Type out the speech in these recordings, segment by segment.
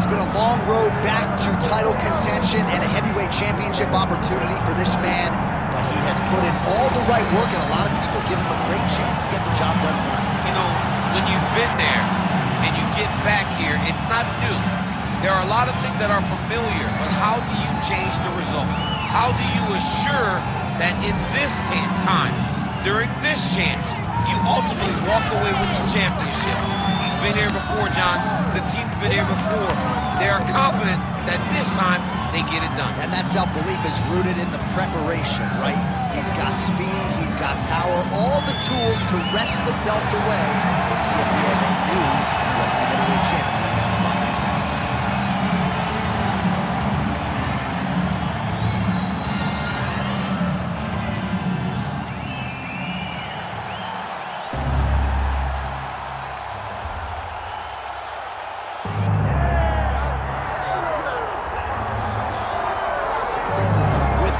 It's been a long road back to title contention and a heavyweight championship opportunity for this man, but he has put in all the right work, and a lot of people give him a great chance to get the job done tonight. You know, when you've been there and you get back here, it's not new. There are a lot of things that are familiar, but how do you change the result? How do you assure that in this time, during this chance, you ultimately walk away with the championship? He's been here before, John. The team's been here before. They are confident that this time they get it done. And that self-belief is rooted in the preparation, right? He's got speed, he's got power, all the tools to wrest the belt away. We'll see if we have a new UFC heavyweight champion on the team.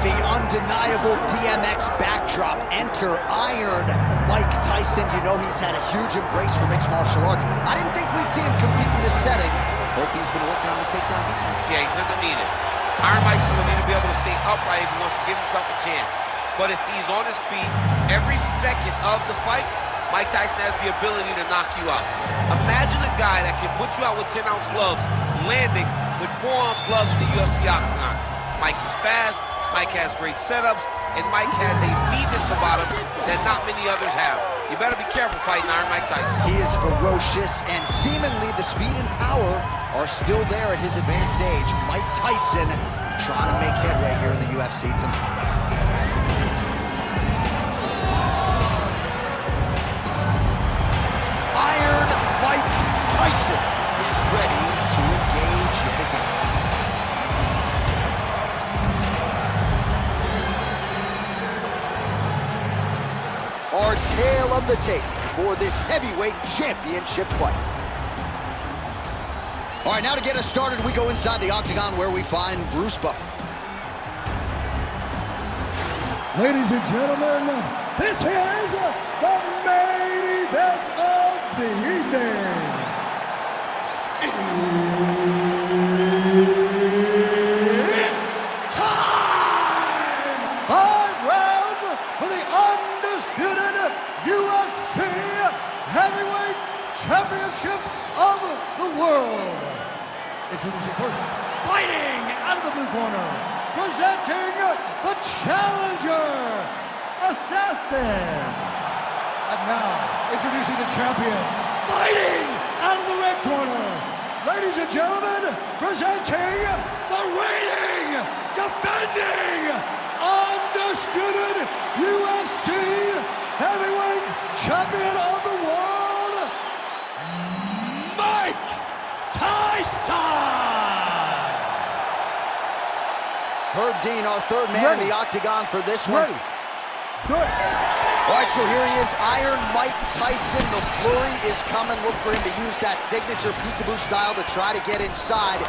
Undeniable DMX backdrop. Enter Iron Mike Tyson. You know he's had a huge embrace for mixed martial arts. I didn't think we'd see him compete in this setting. Hope he's been working on his takedown defense. Yeah, he's going to need it. Iron Mike's going to need to be able to stay upright if he wants to give himself a chance. But if he's on his feet every second of the fight, Mike Tyson has the ability to knock you out. Imagine a guy that can put you out with 10-ounce gloves, landing with 4-ounce gloves in the UFC octagon. Mike is fast, Mike has great setups, and Mike has a meanness about him that not many others have. You better be careful fighting Iron Mike Tyson. He is ferocious, and seemingly the speed and power are still there at his advanced age. Mike Tyson trying to make headway here in the UFC tonight. Iron Mike Tyson is ready to engage in the game. Our tale of the tape for this heavyweight championship fight. All right, now to get us started, we go inside the octagon where we find Bruce Buffer. Ladies and gentlemen, this is the main event of the evening. It's time! 5 rounds for the undisputed UFC Heavyweight Championship of the world. Introducing first, fighting out of the blue corner, presenting the challenger, Assassin. And now, introducing the champion, fighting out of the red corner. Ladies and gentlemen, presenting the reigning, defending, undisputed UFC Heavyweight Champion of the world, Mike Tyson! Herb Dean, our third man in the octagon for this one. Good. All right, so here he is, Iron Mike Tyson. The flurry is coming. Look for him to use that signature peekaboo style to try to get inside.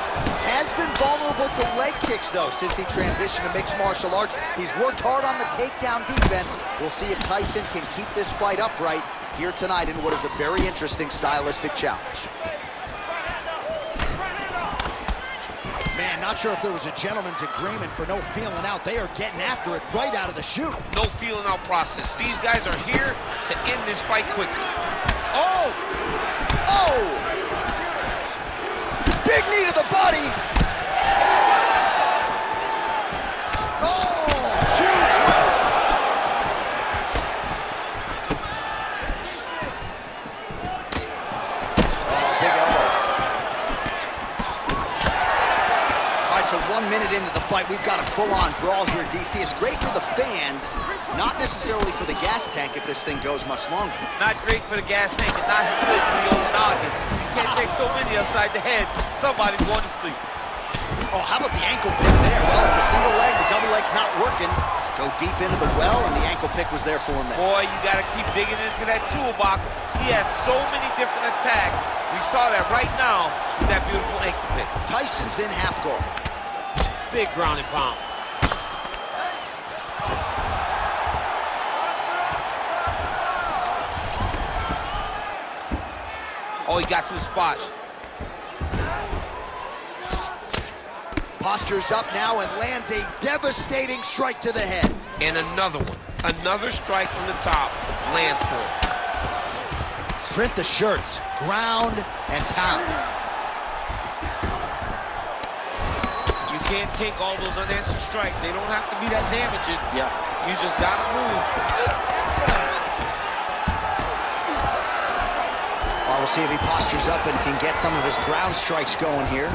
Has been vulnerable to leg kicks, though, since he transitioned to mixed martial arts. He's worked hard on the takedown defense. We'll see if Tyson can keep this fight upright here tonight in what is a very interesting stylistic challenge. Man, not sure if there was a gentleman's agreement for no feeling out. They are getting after it right out of the chute. No feeling out process. These guys are here to end this fight quickly. Oh! Oh! Big knee to the body. Oh, huge left. Oh, big elbow. So 1 minute into the fight, we've got a full-on brawl here, DC. It's great for the fans, not necessarily for the gas tank if this thing goes much longer. Not great for the gas tank and not good for the old noggin. You can't take so many upside the head. Somebody's going to sleep. Oh, how about the ankle pick there? Well, if the single leg, the double leg's not working, go deep into the well, and the ankle pick was there for him there. Boy, you got to keep digging into that toolbox. He has so many different attacks. We saw that right now with that beautiful ankle pick. Tyson's in half guard. Big ground and pound. Oh, he got to the spot. postures up now and lands a devastating strike to the head. And another one. Another strike from the top lands for him. Print the shirts, ground and pound. You can't take all those unanswered strikes. They don't have to be that damaging. Yeah. You just gotta move. Well, we'll see if he postures up and can get some of his ground strikes going here.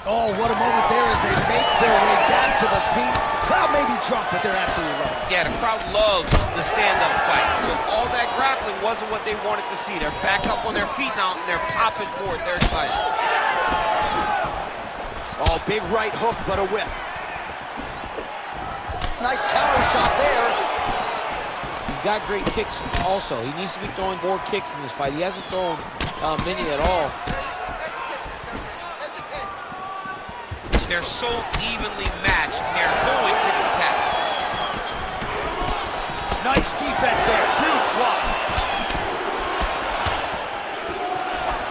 Oh, what a moment there as they make their way back to the feet. Crowd may be drunk, but they're absolutely loving it. Yeah, the crowd loves the stand-up fight. So all that grappling wasn't what they wanted to see. They're back up on their feet now, and they're popping for it. They're excited. Oh, big right hook, but a whiff. Nice counter shot there. He's got great kicks also. He needs to be throwing more kicks in this fight. He hasn't thrown many at all. They're so evenly matched, and they're going to the tap. Nice defense there, huge block.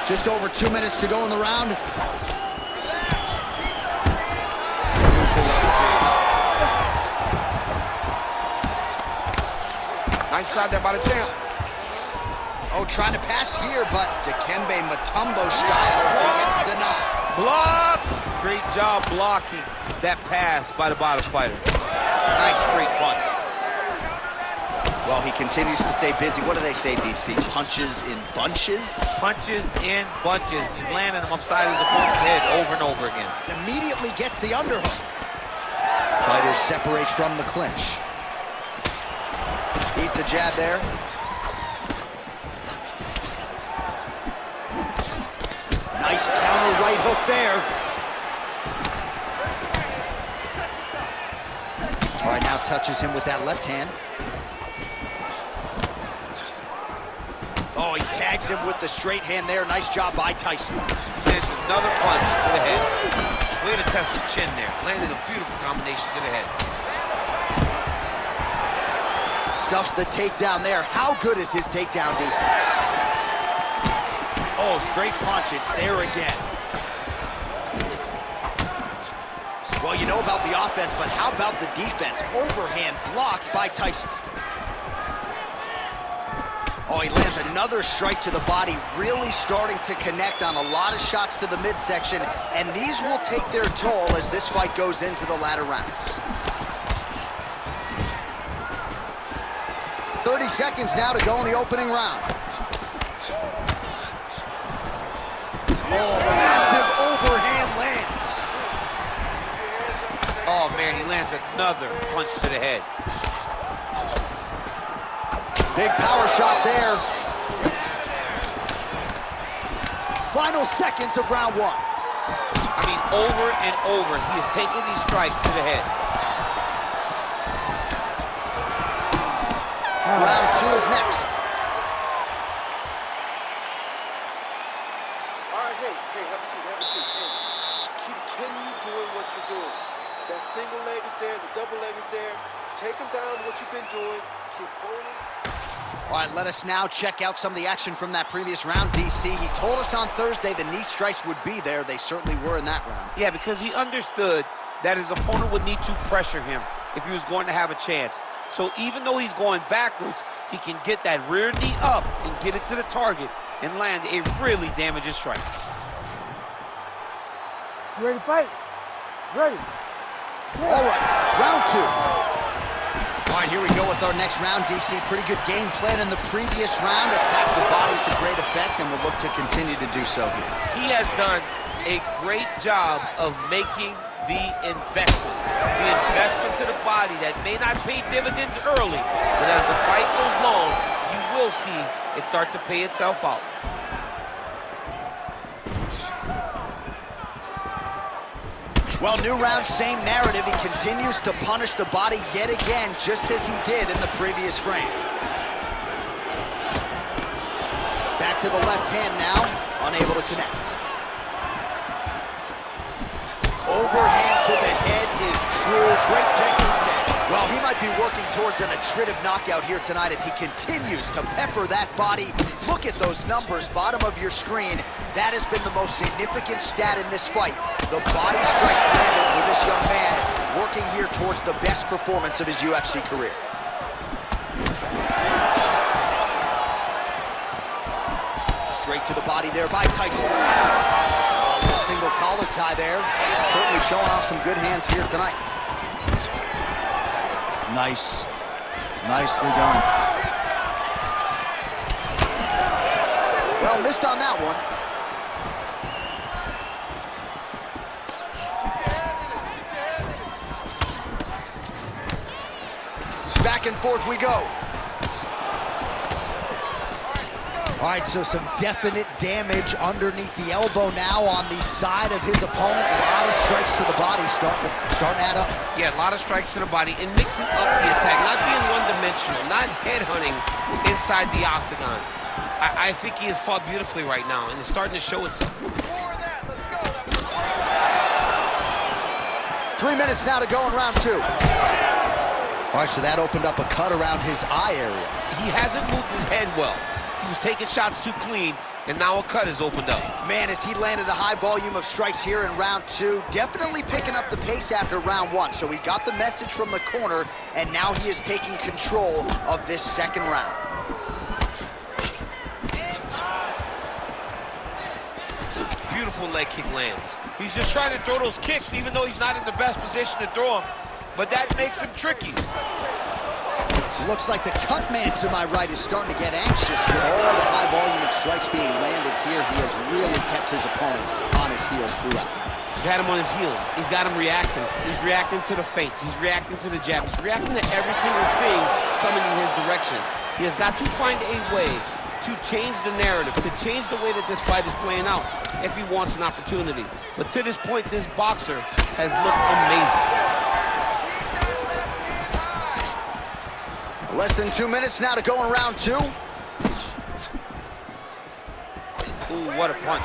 Just over 2 minutes to go in the round. Nice shot there by the champ. Oh, trying to pass here, but Dikembe Mutombo style, he gets denied. Block! Great job blocking that pass by the bottom fighter. Nice straight punch. Well, he continues to stay busy. What do they say, DC? Punches in bunches? Punches in bunches. He's landing them upside his opponent's head over and over again. Immediately gets the underhook. Fighters separate from the clinch. Eats a jab there. Nice counter right hook there. All right, now touches him with that left hand. Oh, he tags him with the straight hand there. Nice job by Tyson. Lands another punch to the head. Way to test the chin there. Landed a beautiful combination to the head. Stuffs the takedown there. How good is his takedown defense? Oh, straight punch. It's there again. Well, you know about the offense, but how about the defense? Overhand blocked by Tyson. Oh, he lands another strike to the body, really starting to connect on a lot of shots to the midsection, and these will take their toll as this fight goes into the latter rounds. 30 seconds now to go in the opening round. Oh, massive overhand lands. Oh, man, he lands another punch to the head. Big power shot there. Final seconds of round one. I mean, over and over, he is taking these strikes to the head. Round two is next. All right, hey, have a seat. Hey, continue doing what you're doing. That single leg is there, the double leg is there. Take them down, what you've been doing. Keep rolling. All right, let us now check out some of the action from that previous round, DC. He told us on Thursday the knee strikes would be there. They certainly were in that round. Yeah, because he understood that his opponent would need to pressure him if he was going to have a chance. So even though he's going backwards, he can get that rear knee up and get it to the target and land a really damaging strike. You ready to fight? Ready. Yeah. All right, round two. All right, here we go with our next round, DC. Pretty good game plan in the previous round. Attacked the body to great effect, and will look to continue to do so here. He has done a great job of making the investment. The investment to the body that may not pay dividends early, but as the fight goes long, you will see it start to pay itself out. Well, new round, same narrative. He continues to punish the body yet again, just as he did in the previous frame. Back to the left hand now, unable to connect. Overhand to the head is true. Great technique there. Well, he might might be working towards an attritive knockout here tonight as he continues to pepper that body. Look at those numbers, bottom of your screen. That has been the most significant stat in this fight. The body strikes landed for this young man, working here towards the best performance of his UFC career. Straight to the body there by Tyson. Single collar tie there. Certainly showing off some good hands here tonight. Nice. Nicely done. Well, missed on that one. Back and forth we go. All right, so some definite damage underneath the elbow now on the side of his opponent. A lot of strikes to the body starting to add up. Yeah, a lot of strikes to the body and mixing up the attack, not being one-dimensional, not headhunting inside the octagon. I think he has fought beautifully right now, and it's starting to show itself. 3 minutes now to go in round 2. All right, so that opened up a cut around his eye area. He hasn't moved his head well. He was taking shots too clean, and now a cut has opened up. Man, as he landed a high volume of strikes here in round 2, definitely picking up the pace after round 1. So he got the message from the corner, and now he is taking control of this second round. Beautiful leg kick lands. He's just trying to throw those kicks, even though he's not in the best position to throw them. But that makes him tricky. Looks like the cut man to my right is starting to get anxious with all the high volume of strikes being landed here. He has really kept his opponent on his heels throughout. He's had him on his heels. He's got him reacting. He's reacting to the feints. He's reacting to the jab. He's reacting to every single thing coming in his direction. He has got to find a way to change the narrative, to change the way that this fight is playing out if he wants an opportunity. But to this point, this boxer has looked amazing. Less than 2 minutes now to go in round 2. Ooh, what a punch.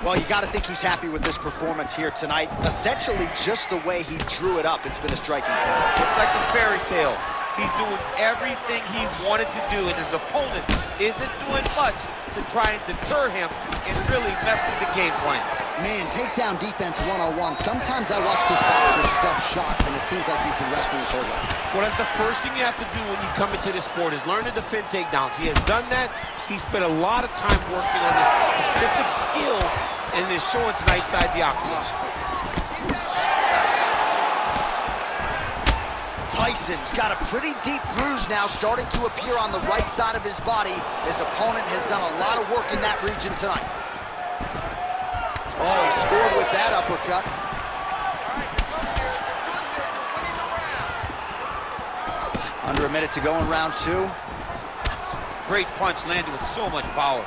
Well, you got to think he's happy with this performance here tonight. Essentially, just the way he drew it up, it's been a striking point. It's like a fairy tale. He's doing everything he wanted to do, and his opponent isn't doing much to try and deter him and really mess with the game plan. Man, takedown defense 101. Sometimes I watch this boxer stuff shots, and it seems like he's been wrestling his whole life. Well, that's the first thing you have to do when you come into this sport is learn to defend takedowns. He has done that. He spent a lot of time working on this specific skill, and it's showing tonight inside the octagon. Tyson's got a pretty deep bruise now starting to appear on the right side of his body. His opponent has done a lot of work in that region tonight. Oh, he scored with that uppercut. Under a minute to go in round 2. Great punch landed with so much power.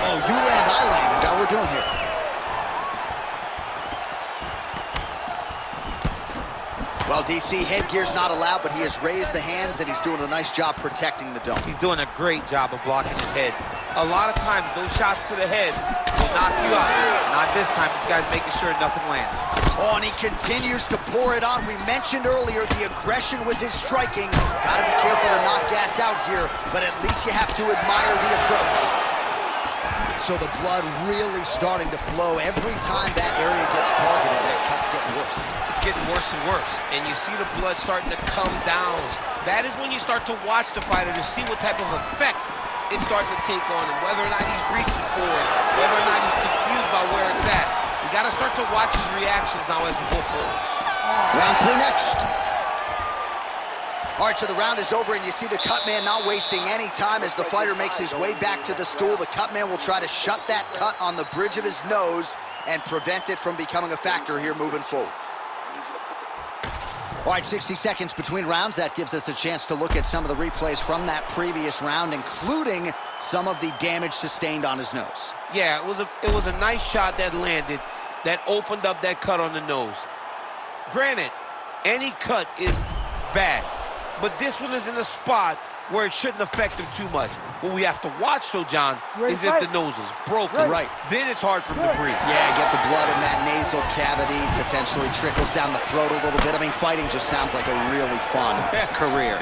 Oh, you land, I land. Is that what we're doing here? Well, DC, headgear's not allowed, but he has raised the hands, and he's doing a nice job protecting the dome. He's doing a great job of blocking his head. A lot of times, those shots to the head will knock you out. Not this time. This guy's making sure nothing lands. Oh, and he continues to pour it on. We mentioned earlier the aggression with his striking. Got to be careful to not gas out here, but at least you have to admire the approach. So the blood really starting to flow. Every time that area gets targeted, that cut's getting worse. It's getting worse and worse, and you see the blood starting to come down. That is when you start to watch the fighter to see what type of effect it's starting to take on him, whether or not he's reaching for it, whether or not he's confused by where it's at. We got to start to watch his reactions now as we go forward. Round 3 next. All right, so the round is over, and you see the cut man not wasting any time as the fighter makes his way back to the stool. The cut man will try to shut that cut on the bridge of his nose and prevent it from becoming a factor here moving forward. All right, 60 seconds between rounds. That gives us a chance to look at some of the replays from that previous round, including some of the damage sustained on his nose. Yeah, it was a nice shot that landed that opened up that cut on the nose. Granted, any cut is bad, but this one is in a spot where it shouldn't affect him too much. What we have to watch, though, John, is if the nose is broken. Right. Then it's hard for him to breathe. Yeah, get the blood in that nasal cavity, potentially trickles down the throat a little bit. I mean, fighting just sounds like a really fun career.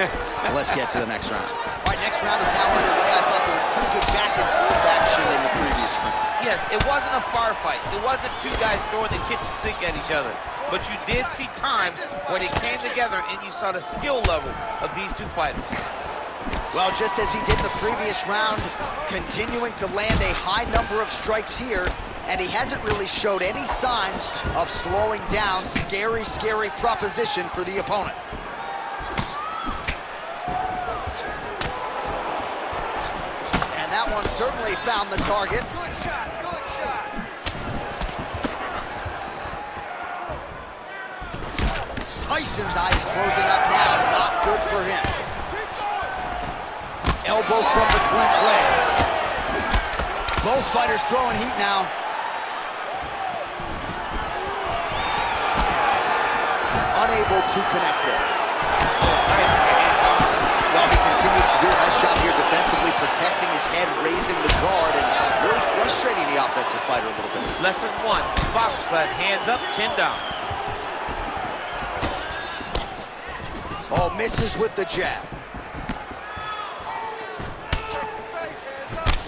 Let's get to the next round. All right, next round is now underway. I thought there was pretty good back and forth action in the previous round. Yes, it wasn't a bar fight. It wasn't two guys throwing the kitchen sink at each other. But you did see times when it came together and you saw the skill level of these two fighters. Well, just as he did in the previous round, continuing to land a high number of strikes here, and he hasn't really showed any signs of slowing down. Scary, scary proposition for the opponent. And that one certainly found the target. Good shot, good shot. Tyson's eyes closing up now, not good for him. Elbow from the clinch lands. Both fighters throwing heat now. Unable to connect there. Well, he continues to do a nice job here defensively, protecting his head, raising the guard, and really frustrating the offensive fighter a little bit. Lesson 1, boxing class, hands up, chin down. Oh, misses with the jab.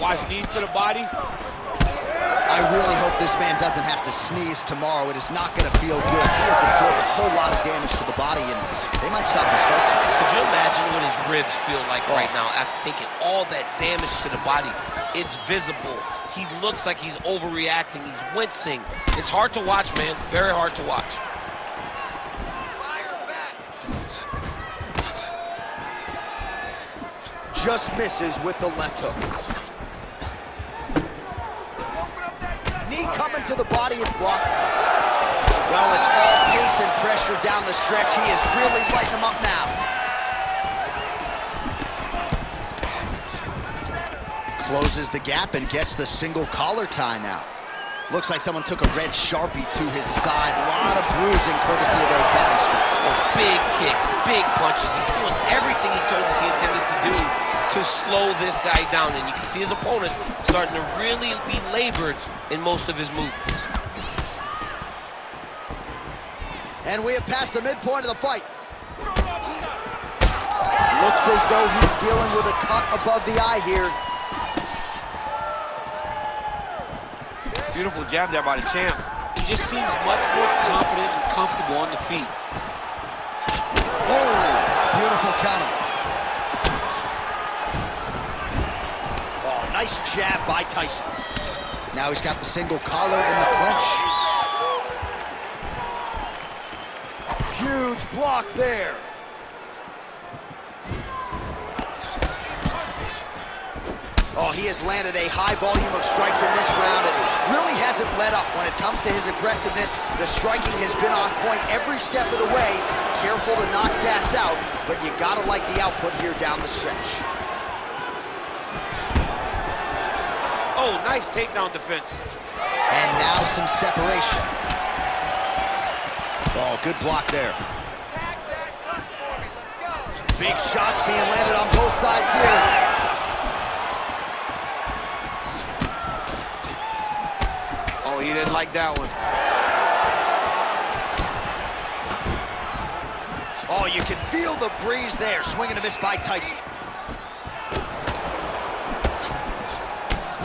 Watch knees to the body. I really hope this man doesn't have to sneeze tomorrow. It is not going to feel good. He has absorbed a whole lot of damage to the body, and they might stop his fight. Could you imagine what his ribs feel like right now after taking all that damage to the body? It's visible. He looks like he's overreacting. He's wincing. It's hard to watch, man. Very hard to watch. Just misses with the left hook. Knee coming to the body is blocked. Well, it's all pace and pressure down the stretch. He is really lighting them up now. Closes the gap and gets the single collar tie now. Looks like someone took a red Sharpie to his side. A lot of bruising courtesy of those body strikes. So big kicks, big punches. He's doing everything he told us he intended to do to slow this guy down. And you can see his opponent starting to really be labored in most of his movements. And we have passed the midpoint of the fight. Looks as though he's dealing with a cut above the eye here. Beautiful jab there by the champ. He just seems much more confident and comfortable on the feet. Oh, beautiful counter. Oh, nice jab by Tyson. Now he's got the single collar in the clinch. Huge block there. Oh, he has landed a high volume of strikes in this round and really hasn't let up when it comes to his aggressiveness. The striking has been on point every step of the way. Careful to not gas out, but you gotta like the output here down the stretch. Oh, nice takedown defense. And now some separation. Oh, good block there. Big shots being landed on both sides here. Oh, he didn't like that one. Oh, you can feel the breeze there. Swing and a miss by Tyson.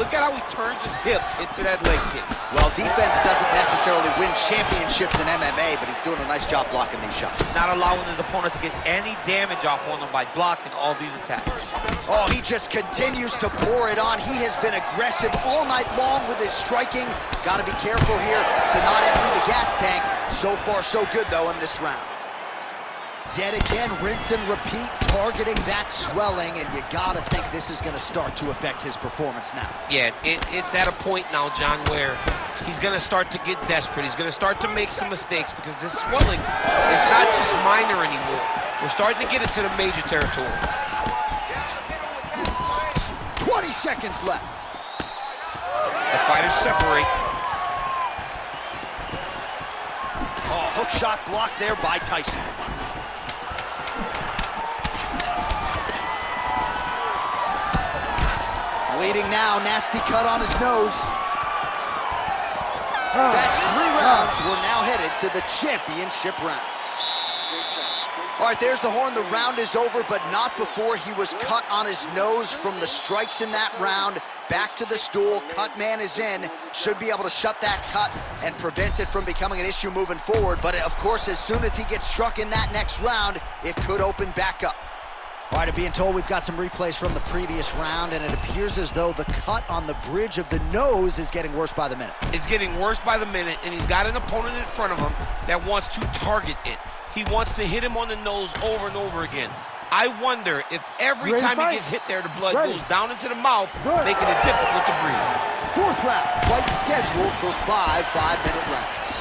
Look at how he turns his hip into that leg kick. Well, defense doesn't necessarily win championships in MMA, but he's doing a nice job blocking these shots. Not allowing his opponent to get any damage off on him by blocking all these attacks. Oh, he just continues to pour it on. He has been aggressive all night long with his striking. Got to be careful here to not empty the gas tank. So far, so good, though, in this round. Yet again, rinse and repeat, targeting that swelling, and you got to think this is going to start to affect his performance now. Yeah, it's at a point now, John, where he's going to start to get desperate. He's going to start to make some mistakes because this swelling is not just minor anymore. We're starting to get into the major territory. 20 seconds left. The fighters separate. Oh, hook shot blocked there by Tyson. Bleeding now, nasty cut on his nose. That's 3 rounds. We're now headed to the championship rounds. All right, there's the horn. The round is over, but not before he was cut on his nose from the strikes in that round. Back to the stool. Cut man is in. Should be able to shut that cut and prevent it from becoming an issue moving forward. But, of course, as soon as he gets struck in that next round, it could open back up. All right, I'm being told we've got some replays from the previous round, and it appears as though the cut on the bridge of the nose is getting worse by the minute. It's getting worse by the minute, and he's got an opponent in front of him that wants to target it. He wants to hit him on the nose over and over again. I wonder if every time he gets hit there, the blood goes down into the mouth, making it difficult to breathe. 4th round, fight scheduled for 5 5-minute rounds.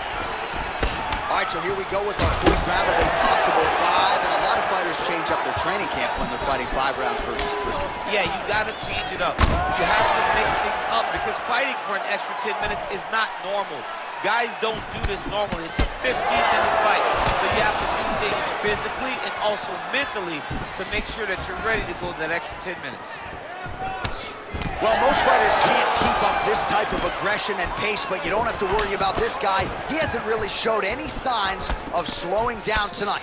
All right, so here we go with our 4th round of a possible 5, and a lot of fighters change up their training camp when they're fighting 5 rounds versus 3. Yeah, you got to change it up. You have to mix things up because fighting for an extra 10 minutes is not normal. Guys don't do this normally. It's a 15-minute fight, so you have to do things physically and also mentally to make sure that you're ready to go that extra 10 minutes. Well, most fighters can't keep up this type of aggression and pace, but you don't have to worry about this guy. He hasn't really showed any signs of slowing down tonight.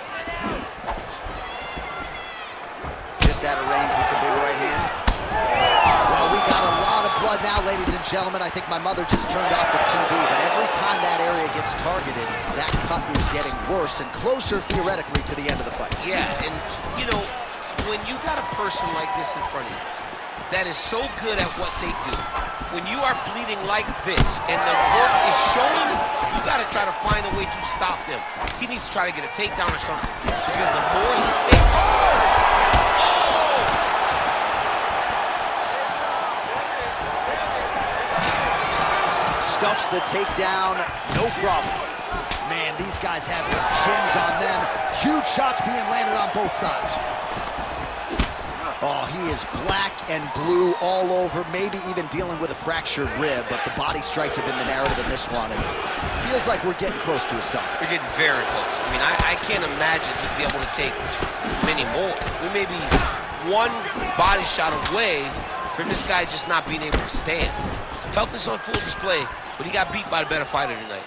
Just out of range with the big right hand. Well, we got a lot of blood now, ladies and gentlemen. I think my mother just turned off the TV, but every time that area gets targeted, that cut is getting worse and closer, theoretically, to the end of the fight. Yeah, and, you know, when you got a person like this in front of you that is so good at what they do, when you are bleeding like this and the work is showing, you got to try to find a way to stop them. He needs to try to get a takedown or something, because the more he stays... Stuffs the takedown, no problem. Man, these guys have some chins on them. Huge shots being landed on both sides. Oh, he is black and blue all over, maybe even dealing with a fractured rib, but the body strikes have been the narrative in this one. And it feels like we're getting close to a stop. We're getting very close. I mean, I can't imagine he'd be able to take many more. We may be one body shot away from this guy just not being able to stand. Toughness on full display, but he got beat by the better fighter tonight.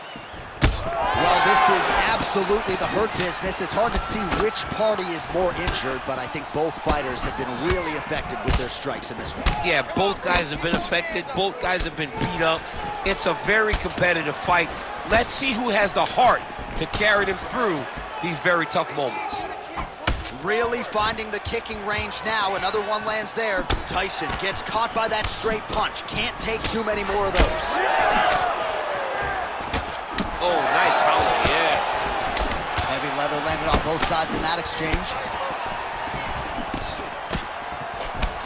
Well, this is absolutely the hurt business. It's hard to see which party is more injured, but I think both fighters have been really effective with their strikes in this one. Yeah, both guys have been affected. Both guys have been beat up. It's a very competitive fight. Let's see who has the heart to carry them through these very tough moments. Really finding the kicking range now. Another one lands there. Tyson gets caught by that straight punch. Can't take too many more of those. Oh, nice counter, yes. Heavy leather landed on both sides in that exchange.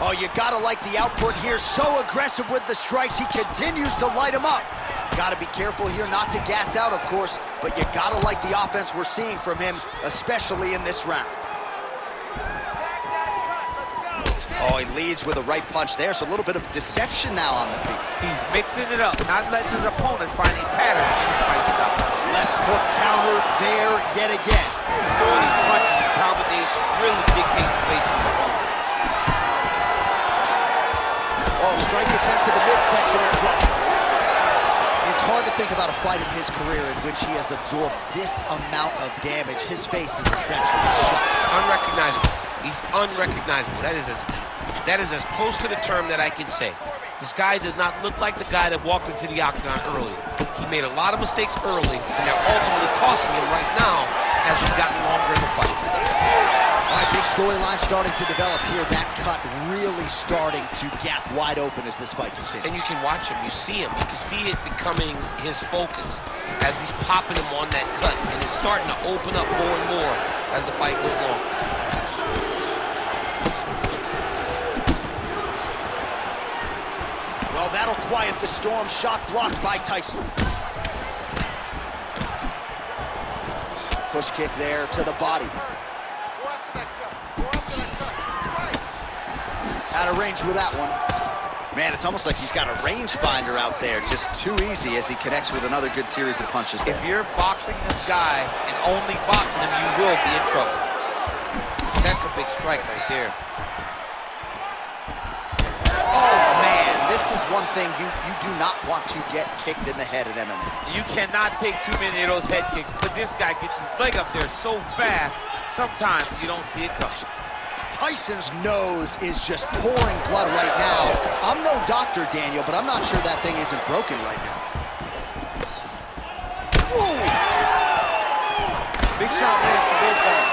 Oh, you gotta like the output here. So aggressive with the strikes. He continues to light him up. Gotta be careful here not to gas out, of course, but you gotta like the offense we're seeing from him, especially in this round. Oh, he leads with a right punch there, so a little bit of deception now on the feet. He's mixing it up, not letting his opponent find a pattern in his fight style. Left hook counter there yet again. He's throwing these punches in combination, really dictates the pace of the opponent. Oh, strike attempt to the midsection and block. It's hard to think about a fight in his career in which he has absorbed this amount of damage. His face is essentially shot. Unrecognizable. He's unrecognizable. That is as close to the term that I can say. This guy does not look like the guy that walked into the octagon earlier. He made a lot of mistakes early, and they're ultimately costing him right now as we've gotten longer in the fight. All right, big storyline starting to develop here. That cut really starting to gap wide open as this fight continues. And you can watch him. You see him. You can see it becoming his focus as he's popping him on that cut, and it's starting to open up more and more as the fight goes on. Well, that'll quiet the storm. Shot blocked by Tyson. Push kick there to the body. Out of range with that one. Man, it's almost like he's got a rangefinder out there. Just too easy as he connects with another good series of punches. If you're boxing this guy and only boxing him, you will be in trouble. That's a big strike right there. Oh, man. this is one thing you do not want to get kicked in the head in MMA. You cannot take too many of those head kicks, but this guy gets his leg up there so fast, sometimes you don't see it coming. Tyson's nose is just pouring blood right now. I'm no doctor, Daniel, but I'm not sure that thing isn't broken right now. Ooh. Big shot lands for both guys.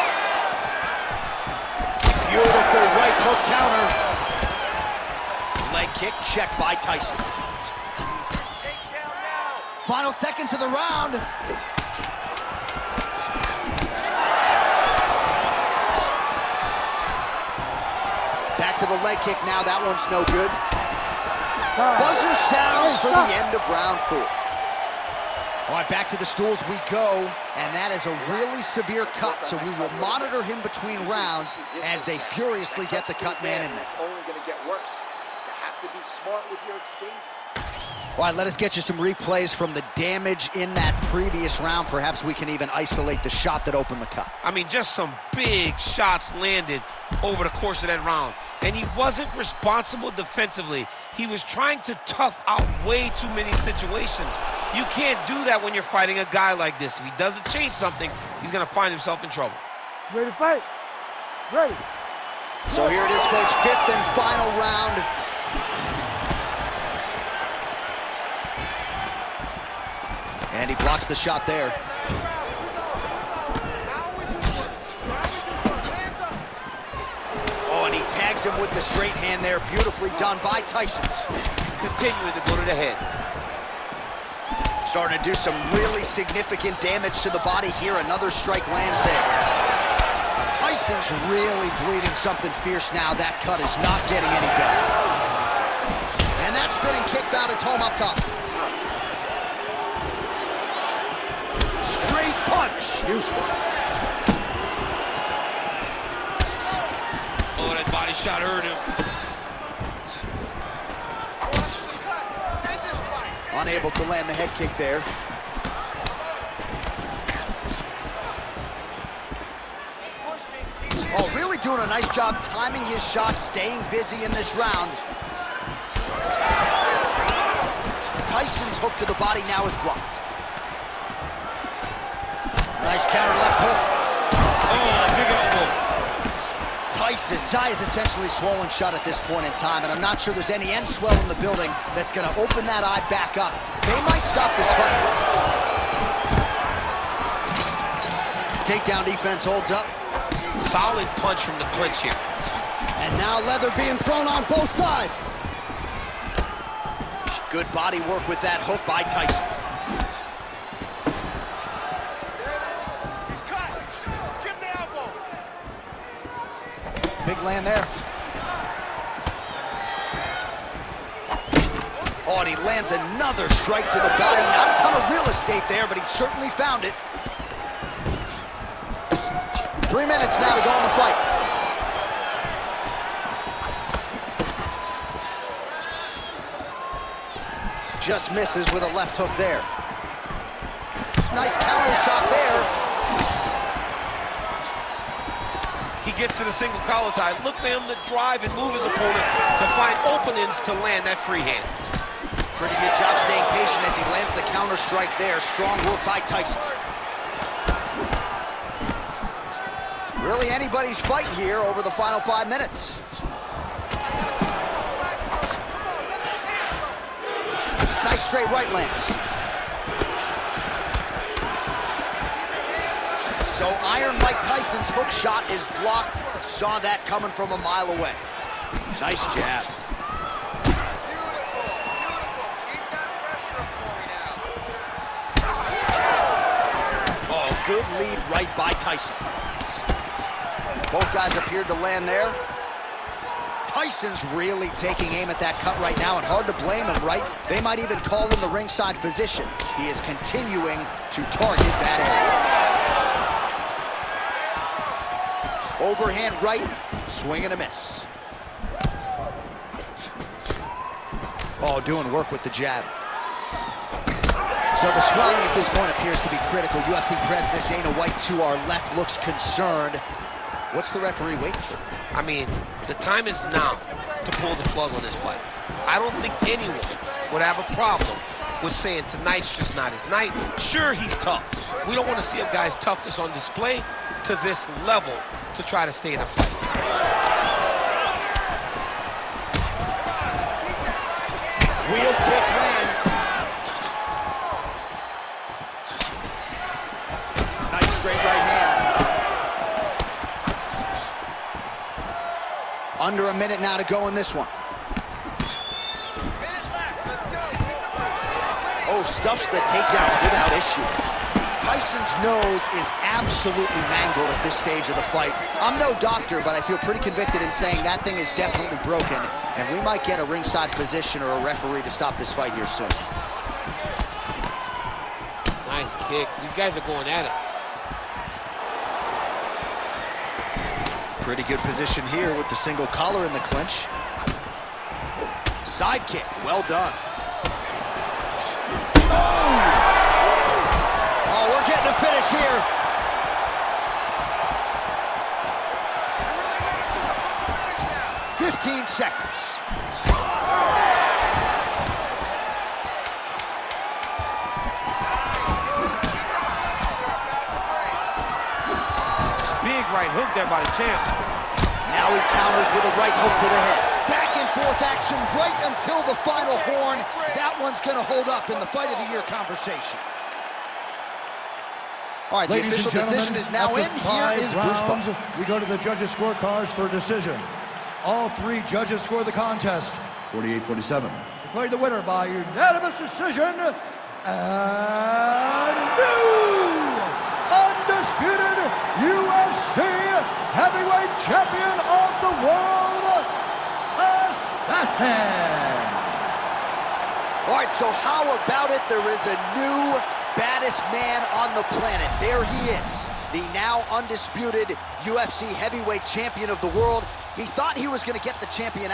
Beautiful right hook counter. Leg kick checked by Tyson. Final seconds of the round. Back to the leg kick now. That one's no good. Buzzer sounds for the end of round 4. All right, back to the stools we go, and that is a really severe cut, so we will monitor him between rounds as they furiously get the cut man in there. It's only going to get worse. You have to be smart with your exchange. All right, let us get you some replays from the damage in that previous round. Perhaps we can even isolate the shot that opened the cut. I mean, just some big shots landed over the course of that round. And he wasn't responsible defensively. He was trying to tough out way too many situations. You can't do that when you're fighting a guy like this. If he doesn't change something, he's going to find himself in trouble. Ready to fight? Ready. So here it is, folks, 5th and final round. And he blocks the shot there. Oh, and he tags him with the straight hand there. Beautifully done by Tyson. Continuing to go to the head. Starting to do some really significant damage to the body here. Another strike lands there. Tyson's really bleeding something fierce now. That cut is not getting any better. And that spinning kick found its home up top. Straight punch. Useful. Oh, that body shot hurt him. Unable to land the head kick there. Oh, really doing a nice job timing his shots, staying busy in this round. Tyson's hook to the body now is blocked. Nice counter left hook. Oh, big elbow. Tyson's eye is essentially swollen shut at this point in time, and I'm not sure there's any end swell in the building that's going to open that eye back up. They might stop this fight. Takedown defense holds up. Solid punch from the clinch here. And now leather being thrown on both sides. Good body work with that hook by Tyson. He's cut. Give him the elbow. Big land there. Oh, and he lands another strike to the body. Not a ton of real estate there, but he certainly found it. 3 minutes now to go in the fight. Just misses with a left hook there. Nice counter shot there. He gets to the single collar tie. Look for him to drive and move his opponent to find openings to land that free hand. Pretty good job staying patient as he lands the counter strike there. Strong work by Tyson. Really anybody's fight here over the final 5 minutes. Nice straight right lands. So Iron Mike Tyson's hook shot is blocked. Saw that coming from a mile away. Nice jab. Beautiful, beautiful. Keep that pressure up for me now. Oh, good lead right by Tyson. Both guys appeared to land there. Tyson's really taking aim at that cut right now, and hard to blame him, right? They might even call him the ringside physician. He is continuing to target that area. Overhand right, swing and a miss. Oh, doing work with the jab. So the swelling at this point appears to be critical. UFC President Dana White to our left looks concerned. What's the referee waiting for? I mean, the time is now to pull the plug on this fight. I don't think anyone would have a problem with saying tonight's just not his night. Sure, he's tough. We don't want to see a guy's toughness on display to this level to try to stay in a fight. Wheel kick lands. Nice straight right hand. Under a minute now to go in this one. Oh, stuffs the takedown without issue. Tyson's nose is absolutely mangled at this stage of the fight. I'm no doctor, but I feel pretty convicted in saying that thing is definitely broken, and we might get a ringside physician or a referee to stop this fight here soon. Nice kick. These guys are going at it. Pretty good position here with the single collar in the clinch. Side kick, well done. Oh, we're getting a finish here. Really 15 seconds. Big right hook there by the champ. Now he counters with a right hook to the head. Back and forth action right until the final horn. That one's going to hold up in the fight of the year conversation. All right, Ladies the official decision is now in. Here is Bruce rounds, Buffer. we go to the judges' scorecards for a decision. All three judges score the contest 48-47. Declared the winner by unanimous decision, and new undisputed UFC heavyweight champion of the world, Assassin. All right, so how about it? There is a new baddest man on the planet. There he is, the now undisputed UFC heavyweight champion of the world. He thought he was going to get the champion out.